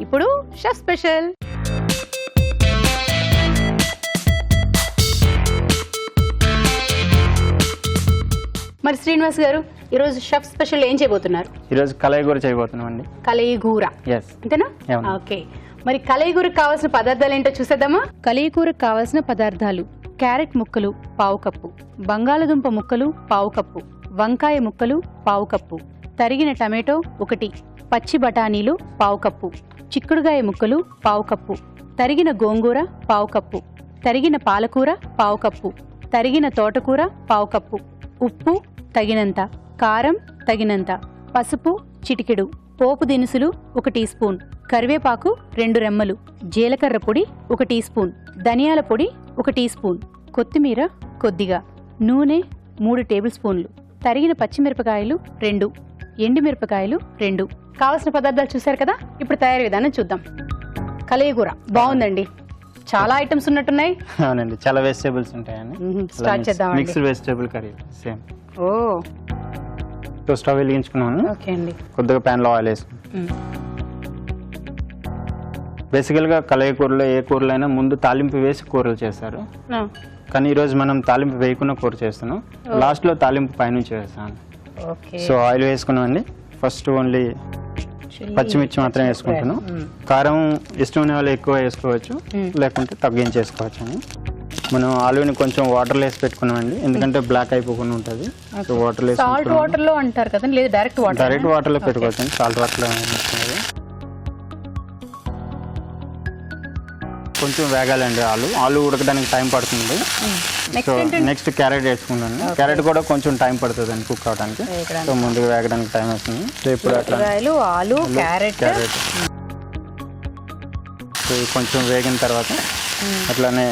ఇప్పుడు chef special. మరి శ్రీనివాస్ గారు ఈరోజు షెఫ్ స్పెషల్ ఏం చేయబోతున్నారు? ఈరోజు కలయిగూర చేయబోతున్నాం అండి. కలయిగూర అంతేనా? ఓకే, మరి కలయిగూరకు కావాల్సిన పదార్థాలు ఏంటో చూసేద్దామా? కలయిగూరకు కావాల్సిన పదార్థాలు: క్యారెట్ ముక్కలు పావు కప్పు, బంగాళదుంప ముక్కలు పావు కప్పు, వంకాయ ముక్కలు పావు కప్పు, తరిగిన టమాటో 1, పచ్చి బఠానీలు పావు కప్పు, చిక్కుడుగాయ ముక్కలు పావు కప్పు, తరిగిన గోంగూర పావు కప్పు, తరిగిన పాలకూర పావు కప్పు, తరిగిన తోటకూర పావు కప్పు, ఉప్పు తగినంత, కారం తగినంత, పసుపు చిటికెడు, పోపు దినుసులు 1 టీ స్పూన్, కరివేపాకు 2 రెమ్మలు, జీలకర్ర పొడి 1 టీ స్పూన్, ధనియాల పొడి 1 టీ స్పూన్, కొత్తిమీర కొద్దిగా, నూనె 3 టేబుల్ స్పూన్లు, తరిగిన పచ్చిమిరపకాయలు 2, ఎండుమిరపకాయలు 2. కావలసిన పదార్థాలు చూశారు కదా, ఇప్పుడు తయారీ విధానం చూద్దాం. కలయిగూర బాగుందండి, చాలా ఐటమ్స్ ఉన్నట్టున్నాయి. అవునండి, చాలా వెజిటేబుల్స్ ఉంటాయండి. స్టార్ట్ చేద్దాం. Mixed vegetable curry same. Oh so stove వెలిగించుకున్నాను. ఓకే అండి. కొద్దిగా ప్యాన్లో ఆయిల్ వేసుకున్నాను. బేసికల్గా కలయిగూరలో ఏ కూరలు అయినా ముందు తాలింపు వేసి కూరలు చేస్తారు, కానీ ఈరోజు మనం తాలింపు వేయకుండా కూర చేస్తున్నాం. లాస్ట్లో తాలింపు పైనుంచి వేస్తాను. సో ఆయిల్ వేసుకున్నామండి. ఫస్ట్ ఓన్లీ పచ్చిమిర్చి మాత్రం వేసుకుంటున్నాం. కారం ఇష్టం ఉన్న వాళ్ళు ఎక్కువ వేసుకోవచ్చు, లేకుంటే తగ్గించేసుకోవచ్చు అండి. మనం ఆలుని కొంచెం వాటర్లో వేసి పెట్టుకున్నామండి, ఎందుకంటే బ్లాక్ అయిపోకుండా ఉంటుంది. సో వాటర్లో సాల్ట్ వాటర్ లో అంటారు కదండి, లేదు డైరెక్ట్ వాటర్? డైరెక్ట్ వాటర్లో పెట్టుకోవచ్చు అండి, సాల్ట్ వాటర్లో వేసుకున్నది. కొంచెం వేగాలండి ఆలు ఉడకడానికి టైం పడుతుంది. సో నెక్స్ట్ క్యారెట్ వేసుకుంటాను. క్యారెట్ కూడా కొంచెం టైం పడుతుంది అండి కుక్ అవడానికి. సో ముందుగా వేగడానికి టైం వస్తుంది. సో ఇప్పుడు ఆలు క్యారెట్ సో కొంచెం వేగిన తర్వాత అట్లానే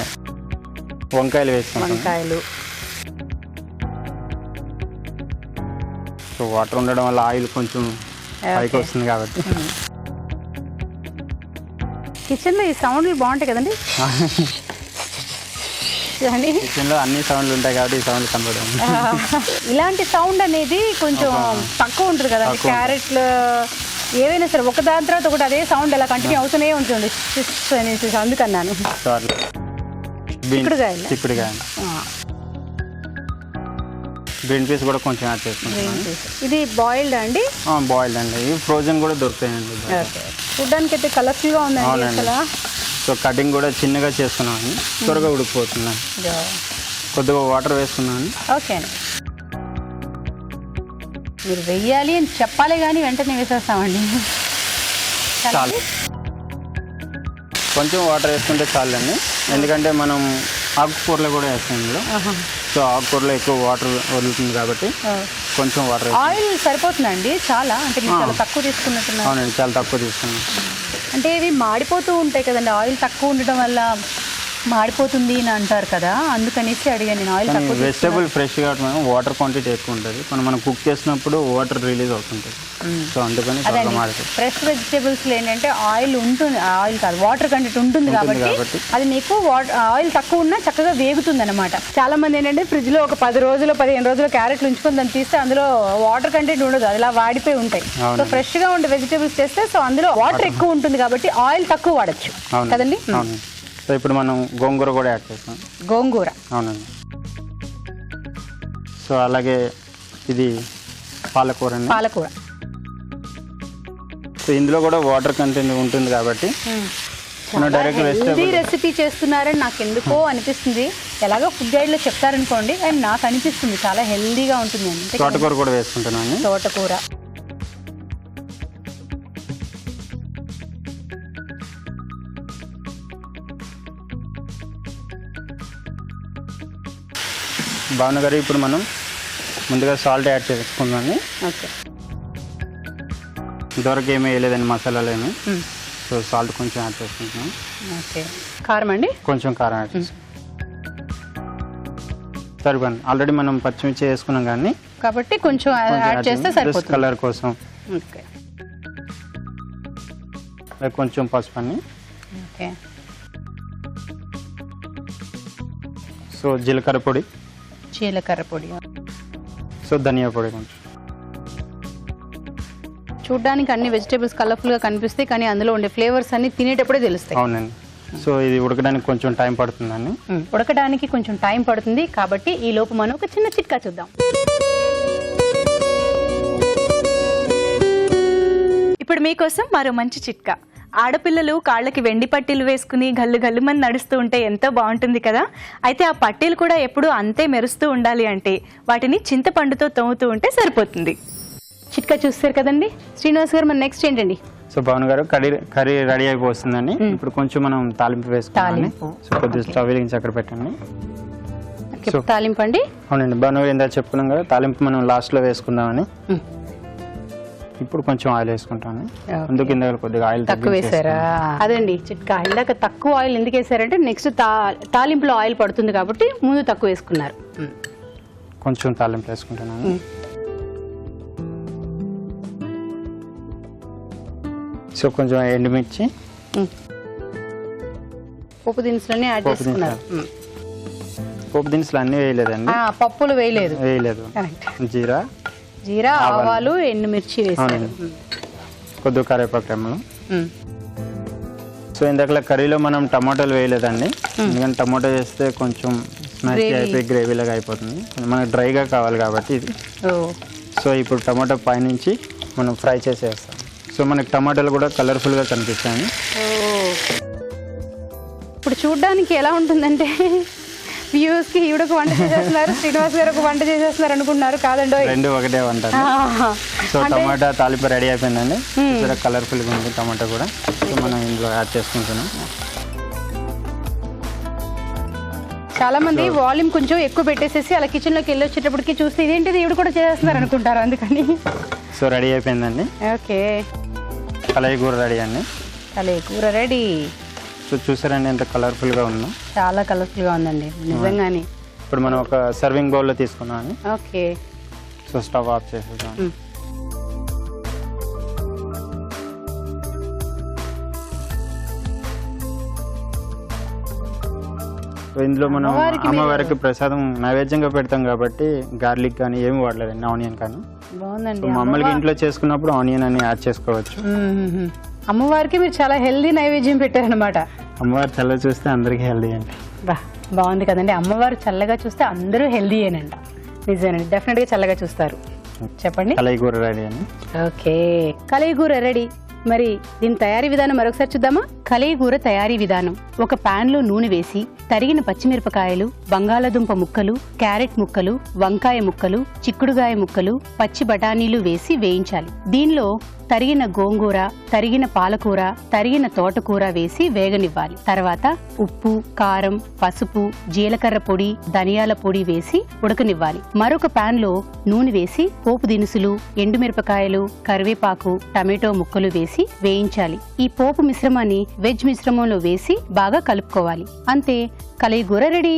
వంకాయలు వేసుకుంటాను. సో వాటర్ ఉండడం వల్ల ఆయిల్ కొంచెం పైకి వస్తుంది కాబట్టి. కిచెన్ లో ఈ సౌండ్లు బాగుంటాయి కదండి. కిచెన్ లో అన్ని సౌండ్లు ఉంటాయి కాబట్టి ఈ సౌండ్ కనబడడం. ఇలాంటి సౌండ్ అనేది కొంచెం తక్కువ ఉంటుంది కదండి. క్యారెట్ ఏవైనా సరే ఒక దాని తర్వాత ఒకటి అదే సౌండ్ అలా కంటిన్యూ అవుతూనే ఉంటుంది అనేసి అందుకన్నాను. చిక్కుడుగాయ గ్రీన్ పీస్ కూడా కొంచెం యాడ్ చేసుకుంటాను. ఇది బాయిల్డ్ అండి? బాయిల్డ్ అండి, ఇవి ఫ్రోజన్ కూడా దొరుకుతాయండి. చూడ్డానికి అయితే కలర్ఫుల్ గా ఉందండి అసలు. సో కటింగ్ కూడా చిన్నగా చేసుకున్నాను, త్వరగా ఉడికిపోతున్నాను. కొద్దిగా వాటర్ వేసుకున్నాను. ఓకే అండి, మీరు వెయ్యాలి అని చెప్పాలి కానీ వెంటనే వేసేస్తామండి. చాలు, కొంచెం వాటర్ వేసుకుంటే చాలండి, ఎందుకంటే మనం ఆకుకూరలో కూడా వేస్తాం ఇందులో. సో ఆకుకూరలో ఎక్కువ వాటర్ వదులుతుంది కాబట్టి కొంచెం వాటర్. ఆయిల్ సరిపోతుందండి చాలా, అంటే మీరు చాలా తక్కువ తీసుకున్నట్టున్నారు. అవునండి, చాలా తక్కువ తీసుకున్నాం. అంటే ఇవి మాడిపోతూ ఉంటాయి కదండి, ఆయిల్ తక్కువ ఉండటం వల్ల మాడిపోతుంది అని అంటారు కదా, అందుకనేసి అడిగాను నేను. ఆయిల్ తక్కువ. వెజిటేబుల్ ఫ్రెష్ కాబట్టి వాటర్ క్వాంటిటీ ఎక్కువ ఉంటుంది, మనం కుక్ చేసినప్పుడు వాటర్ రిలీజ్ అవుతుంటుంది. సో అందుకని ఫ్రెష్ వెజిటేబుల్స్ ఏంటంటే ఆయిల్ ఉంటుంది, ఆయిల్ కాదు వాటర్ కంటెంట్ ఉంటుంది కాబట్టి అది మీకు ఆయిల్ తక్కువ ఉన్నా చక్కగా వేగుతుంది అనమాట. చాలా మంది ఏంటంటే ఫ్రిడ్జ్ లో ఒక 10 రోజులు 15 రోజులు క్యారెట్లు ఉంచుకొని దాన్ని తీస్తే అందులో వాటర్ కంటెంట్ ఉండదు, అది ఇలా వాడిపోయి ఉంటాయి. సో ఫ్రెష్ గా ఉండే వెజిటేబుల్స్ చేస్తే సో అందులో వాటర్ ఎక్కువ ఉంటుంది కాబట్టి ఆయిల్ తక్కువ వాడచ్చు కదండి. సో ఇప్పుడు మనం గోంగూర కూడా యాడ్ చేస్తాం. గోంగూర, అవునండి. సో అలాగే ఇది పాలకూర అండి. పాలకూర సో ఇందులో కూడా వాటర్ కంటెంట్ ఉంటుంది కాబట్టి డైరెక్ట్ హెల్దీ రెసిపీ చేస్తున్నారని నాకు ఎందుకో అనిపిస్తుంది. ఎలాగో ఫుడ్ గైడ్ లో చెప్తారనుకోండి, అండ్ నాకు అనిపిస్తుంది చాలా హెల్దీగా ఉంటుంది. తోటకూర కూడా వేసుకుంటున్నాను. తోటకూర భావన గారు, ఇప్పుడు మనం ముందుగా సాల్ట్ యాడ్ చేసుకుందామండి. ఓకే, ఇంతవరకు ఏమీ వేయలేదండి మసాలాలు ఏమి. సో సాల్ట్ కొంచెం యాడ్ చేసుకుంటున్నాం. ఓకే, కారం అండి? కొంచెం కారం యాడ్ చేసుకుంటాం. సరిపోయింది, ఆల్రెడీ మనం పచ్చిమిర్చి వేసుకున్నాం కానీ కాబట్టి కొంచెం యాడ్ చేస్తే సరిపోతుంది కలర్ కోసం. ఓకే, కొంచెం పసుపు అండి. ఓకే, సో జీలకర్ర పొడి, జీలకర్ర పొడి, సో ధనియా పొడి కొంచెం. చూడడానికి అన్ని వెజిటేబుల్స్ కలర్ఫుల్ గా కనిపిస్తాయి, కానీ అందులో ఉండే ఫ్లేవర్స్ అన్ని తినేటప్పుడే తెలుస్తాయి. అవునండి. సో ఇది ఉడకడానికి కొంచెం టైం పడుతుందండి. ఉడకడానికి కొంచెం టైం పడుతుంది కాబట్టి ఈ లోపు మనం ఒక చిన్న చిట్కా చూద్దాం. ఇప్పుడు మీకోసం మరో మంచి చిట్కా. ఆడపిల్లలు కాళ్ళకి వెండి పట్టీలు వేసుకుని గల్లు గల్లు మంది నడుస్తూ ఉంటే ఎంతో బాగుంటుంది కదా. అయితే ఆ పట్టీలు కూడా ఎప్పుడూ అంతే మెరుస్తూ ఉండాలి అంటే వాటిని చింతపండుతో తోముతూ ఉంటే సరిపోతుంది. చిట్కా చూస్తారు కదండి. శ్రీనివాస్ గారు, మన నెక్స్ట్ ఏంటండి? సో భావన గారు, కర్రీ రెడీ అయిపోతుందండి. ఇప్పుడు కొంచెం మనం తాలింపు వేసుకోవాలి. సో కొద్దిగా స్టవ్ వెలిగించి అక్కడ పెట్టండి. తాలింపు అండి. అవునండి భావన గారు, ఇందా చెప్పుకున్నాం కదా తాలింపు మనం లాస్ట్ లో వేసుకుందామని. ఇప్పుడు కొంచెం ఆయిల్ వేసుకుంటాను. అందుకు ఇందాక కొద్దిగా ఆయిల్ తక్కువ వేసారా? అదండి చిట్కా. ఇందాక తక్కువ ఆయిల్ ఎందుకు వేసారంటే నెక్స్ట్ తాలింపులో ఆయిల్ పడుతుంది కాబట్టి ముందు తక్కువ వేసుకున్నారు. కొంచెం తాలింపు వేసుకుంటున్నాను. సో కొంచెం ఎండుమిర్చి, పోపు దినుసులన్నీ యాడ్ చేసుకున్నారు. పోపు దినుసులు అన్నీ వేయలేదండి. పప్పులు వేయలేదు. జీరా, ఆవాలు, ఎండుమిర్చి వేసారు. కొద్దిగా కరివేపాకు రెమ్మలు. సో ఇందాక కర్రీలో మనం టమాటాలు వేయలేదండి, ఎందుకంటే టమాటో వేస్తే కొంచెం స్మాష్ అయిపోయి గ్రేవీ లాగా అయిపోతుంది. మనకు డ్రైగా కావాలి కాబట్టి ఇది. సో ఇప్పుడు టమాటో పైనుంచి మనం ఫ్రై చేసేస్తాం. సో మనకి టమాటాలు కూడా కలర్ఫుల్గా కనిపిస్తాయి. ఇప్పుడు చూడడానికి ఎలా ఉంటుందంటే వ్యూస్ కి ఈవిడ ఒక వంట చేసేస్తున్నారు, శ్రీనివాస్ గారు ఒక వంట చేసేస్తున్నారు అనుకుంటున్నారు. కాదండి, రెండు ఒకటే వంట. సో టమాటా తాలింపు రెడీ అయిపోయిందండి. కలర్ఫుల్గా ఉంది టమాటా కూడా. సో మనం ఇందులో యాడ్ చేసుకుంటున్నాం. చాలా మంది వాల్యూమ్ కొంచెం ఎక్కువ పెట్టేసేసి అలా కిచెన్ లోకి వెళ్ళి వచ్చేటప్పటికి చూస్తే ఇదేంటిది ఈవిడ కూడా చేస్తున్నారు అనుకుంటారు, అందుకని. సో రెడీ అయిపోయిందండి. ఓకే, కలయి కూర రెడీ అండి. కలయి కూర రెడీ. సో చూసారండి ఎంత కలర్ఫుల్ గా ఉందో. చాలా కలర్ఫుల్ గా ఉందండి నిజంగానే. ఇప్పుడు మనం ఒక సర్వింగ్ బౌల్ లో తీసుకున్నాం. ఓకే, సో స్టవ్ ఆఫ్ చేసేద్దాం. ఇందులో మనం అమ్మవారికి ప్రసాదం నైవేద్యంగా పెడతాం కాబట్టి గార్లిక్ కానీ ఏమి వాడలేదండి, ఆనియన్ కానీ. బాగుందండి. మామూలుగా ఇంట్లో చేసుకున్నప్పుడు ఆనియన్ అని యాడ్ చేసుకోవచ్చు. అమ్మవారికి మీరు చాలా హెల్దీ నైవేద్యం పెట్టారనమాట. అమ్మవారు చల్లగా చూస్తే అందరికీ హెల్దీ అండి. బాగుంది కదండి. అమ్మవారు చల్లగా చూస్తే అందరూ హెల్దీయేనంట. నిజమేనండి, డెఫినెట్ గా చల్లగా చూస్తారు. చెప్పండి. కలయి కూర రెడీ అని. ఓకే, కలయి కూర రెడీ. మరి దీని తయారీ విధానం మరొకసారి చూద్దామా? కలయి కూర తయారీ విధానం. ఒక పాన్ లో నూనె వేసి తరిగిన పచ్చిమిరపకాయలు, బంగాళదుంప ముక్కలు, క్యారెట్ ముక్కలు, వంకాయ ముక్కలు, చిక్కుడుగాయ ముక్కలు, పచ్చి బఠానీలు వేసి వేయించాలి. దీనిలో తరిగిన గోంగూర, తరిగిన పాలకూర, తరిగిన తోటకూర వేసి వేగనివ్వాలి. తర్వాత ఉప్పు, కారం, పసుపు, జీలకర్ర పొడి, ధనియాల పొడి వేసి ఉడకనివ్వాలి. మరొక పాన్ లో నూనె వేసి పోపు దినుసులు, ఎండుమిరపకాయలు, కరివేపాకు, టమాటో ముక్కలు వేసి వేయించాలి. ఈ పోపు మిశ్రమాన్ని వెజ్ మిశ్రమంలో వేసి బాగా కలుపుకోవాలి. అంతే, కలయి కూర రెడీ.